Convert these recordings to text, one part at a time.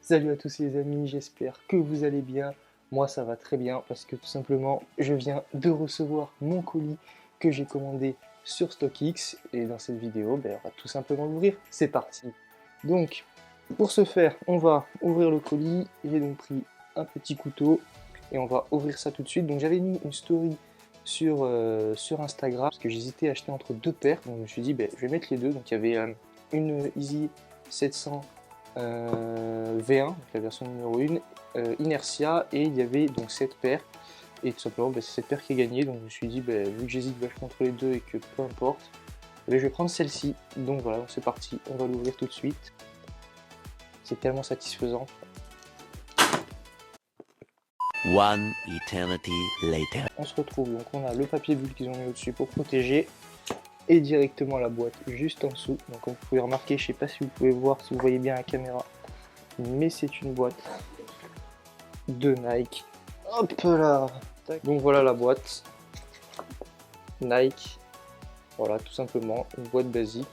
Salut à tous les amis, j'espère que vous allez bien. Moi ça va très bien parce que tout simplement je viens de recevoir mon colis que j'ai commandé sur StockX et dans cette vidéo on va tout simplement l'ouvrir. C'est parti. Donc pour ce faire on va ouvrir le colis. J'ai donc pris un petit couteau et on va ouvrir ça tout de suite. Donc j'avais mis une story sur Instagram parce que j'hésitais à acheter entre deux paires. Donc je me suis dit je vais mettre les deux. Donc il y avait une Easy 700 V1, donc la version numéro 1, Inertia, et il y avait donc cette paire, et tout simplement c'est cette paire qui a gagné, donc je me suis dit vu que j'hésite vachement entre les deux et que peu importe, je vais prendre celle-ci. Donc voilà, c'est parti, on va l'ouvrir tout de suite, c'est tellement satisfaisant. One eternity later. On se retrouve, donc on a le papier bulle qu'ils ont mis au-dessus pour protéger, et directement la boîte juste en dessous. Donc comme vous pouvez remarquer, je sais pas si vous pouvez voir, si vous voyez bien la caméra, mais c'est une boîte de Nike. Hop là. Donc voilà la boîte Nike, voilà tout simplement une boîte basique,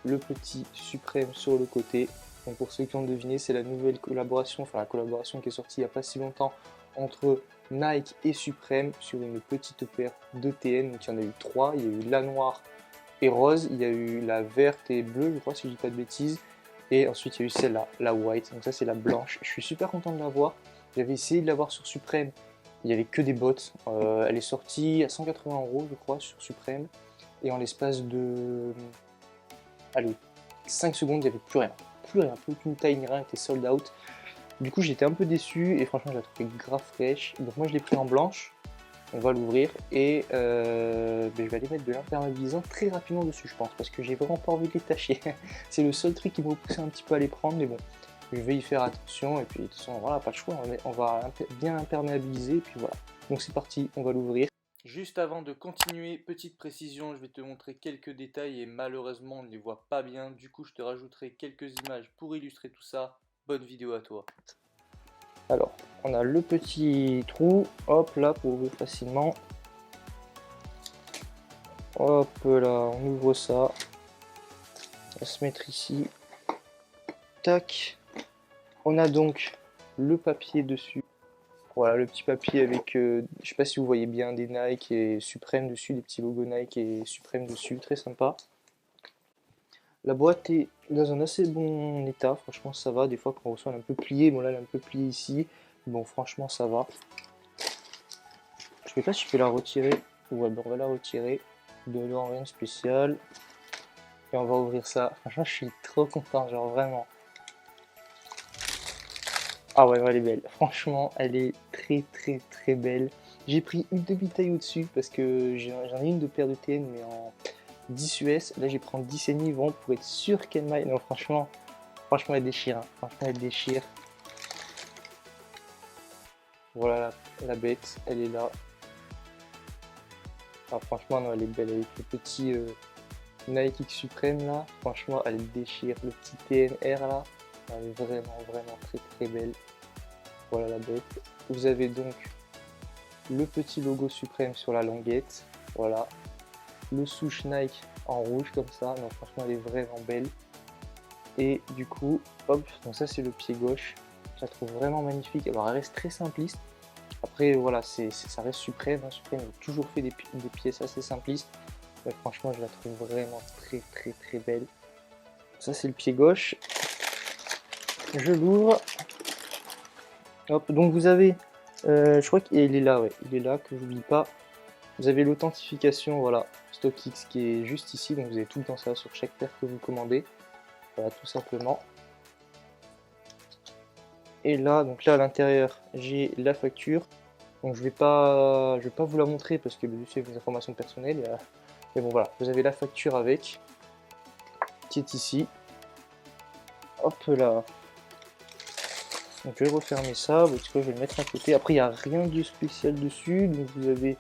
le petit Supreme sur le côté. Donc pour ceux qui ont deviné, c'est la nouvelle collaboration, enfin la collaboration qui est sortie il n'y a pas si longtemps entre Nike et Supreme sur une petite paire de TN. Donc il y en a eu trois, il y a eu la noire et rose, il y a eu la verte et bleue je crois si je dis pas de bêtises, et ensuite il y a eu celle-là, la white, donc ça c'est la blanche. Je suis super content de l'avoir, j'avais essayé de l'avoir sur Supreme, il n'y avait que des bottes, elle est sortie à 180 € je crois sur Supreme, et en l'espace de 5 secondes il n'y avait plus rien, plus aucune taille ni rien, était sold out. Du coup j'étais un peu déçu et franchement je la trouvais grave fraîche, donc moi je l'ai pris en blanche. On va l'ouvrir et je vais aller mettre de l'imperméabilisant très rapidement dessus je pense, parce que j'ai vraiment pas envie de les tâcher. C'est le seul truc qui me poussait un petit peu à les prendre, mais bon, je vais y faire attention, et puis de toute façon voilà, pas de choix, on va bien imperméabiliser, et puis voilà. Donc c'est parti, on va l'ouvrir. Juste avant de continuer, petite précision, je vais te montrer quelques détails et malheureusement on ne les voit pas bien, du coup je te rajouterai quelques images pour illustrer tout ça. Bonne vidéo à toi. Alors, on a le petit trou, hop là, pour ouvrir facilement. Hop là, on ouvre ça. On va se mettre ici. Tac. On a donc le papier dessus. Voilà, le petit papier avec, je sais pas si vous voyez bien, des Nike et Supreme dessus, des petits logos Nike et Supreme dessus, très sympa. La boîte est dans un assez bon état, franchement ça va. Des fois quand on reçoit elle est un peu pliée, bon là elle est un peu pliée ici. Bon franchement ça va. Je sais pas si je peux la retirer. Ouais, on va la retirer. Dedans rien de spécial. Et on va ouvrir ça. Franchement je suis trop content, genre vraiment. Ah ouais, elle est belle. Franchement elle est très belle. J'ai pris une demi-taille au-dessus parce que j'en ai une de paire de TN mais en 10 US. Là j'ai pris en 10 et demi vraiment pour être sûr qu'elle m'aille. Non franchement elle déchire. Hein. Franchement elle déchire. Voilà la bête, elle est là. Ah, franchement non, elle est belle avec le petit Nike X Supreme là. Franchement elle déchire. Le petit TNR là, elle est vraiment très belle. Voilà la bête. Vous avez donc le petit logo Supreme sur la languette. Voilà. Le souche Nike en rouge comme ça. Non franchement elle est vraiment belle. Et du coup, hop, donc ça c'est le pied gauche. Je la trouve vraiment magnifique. Alors elle reste très simpliste. Après voilà, ça reste Supreme. Hein. Supreme a toujours fait des pièces assez simplistes. Mais franchement je la trouve vraiment très belle. Ça c'est le pied gauche. Je l'ouvre. Hop, donc vous avez, je crois qu'il est là, ouais, il est là, que j'oublie pas. Vous avez l'authentification, voilà, StockX qui est juste ici, donc vous avez tout le temps ça sur chaque paire que vous commandez. Voilà, tout simplement. Et là, donc là à l'intérieur, j'ai la facture. Donc je vais pas vous la montrer parce que c'est des informations personnelles. Mais bon voilà, vous avez la facture avec, qui est ici. Hop là. Donc je vais refermer ça, parce que je vais le mettre à côté. Après il n'y a rien de spécial dessus, donc vous avez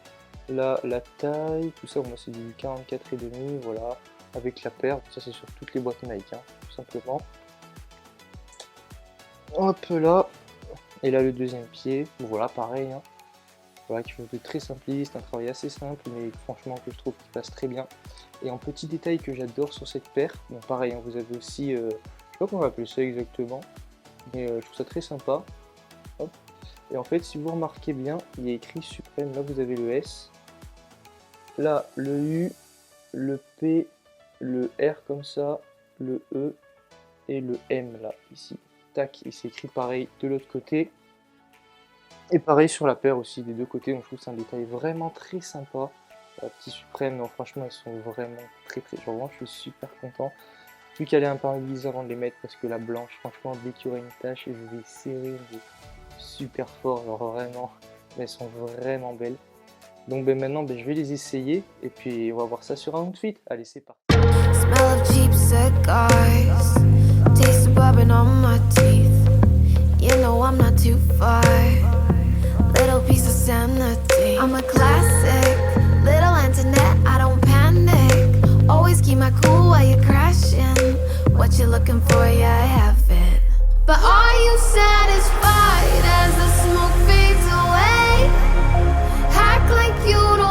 là la taille, tout ça, moi c'est du 44,5, voilà, avec la paire, ça c'est sur toutes les boîtes Nike, hein, tout simplement. Hop là, et là le deuxième pied, voilà pareil, hein. Voilà, quelque chose de très simpliste, un travail assez simple, mais franchement que je trouve qui passe très bien. Et en petit détail que j'adore sur cette paire, donc pareil, hein, vous avez aussi, je sais pas comment on va appeler ça exactement. mais je trouve ça très sympa. Hop. Et en fait, si vous remarquez bien, il y a écrit Suprême. Là, vous avez le S. Là, le U, le P, le R comme ça, le E et le M là, ici. Tac, et c'est écrit pareil de l'autre côté. Et pareil sur la paire aussi, des deux côtés. Donc je trouve que c'est un détail vraiment très sympa. La petite Suprême, non, franchement, ils sont vraiment très très. Genre, vraiment, je suis super content. Plus qu'à aller imperméabiliser avant de les mettre parce que la blanche, franchement, dès qu'il y aura une tache, je vais serrer super fort, genre vraiment. Mais elles sont vraiment belles. Donc ben, maintenant, ben, je vais les essayer et puis on va voir ça sur un outfit. Allez, c'est parti. Smell of cheap cigars, taste of bourbon on my teeth. You know I'm not too far. Little piece of sanity. I'm a classic, little Antoinette. I don't panic. Always keep my cool while you're crashing. What you looking for? Yeah, I have it. But are you satisfied as the smoke fades away? Act like you don't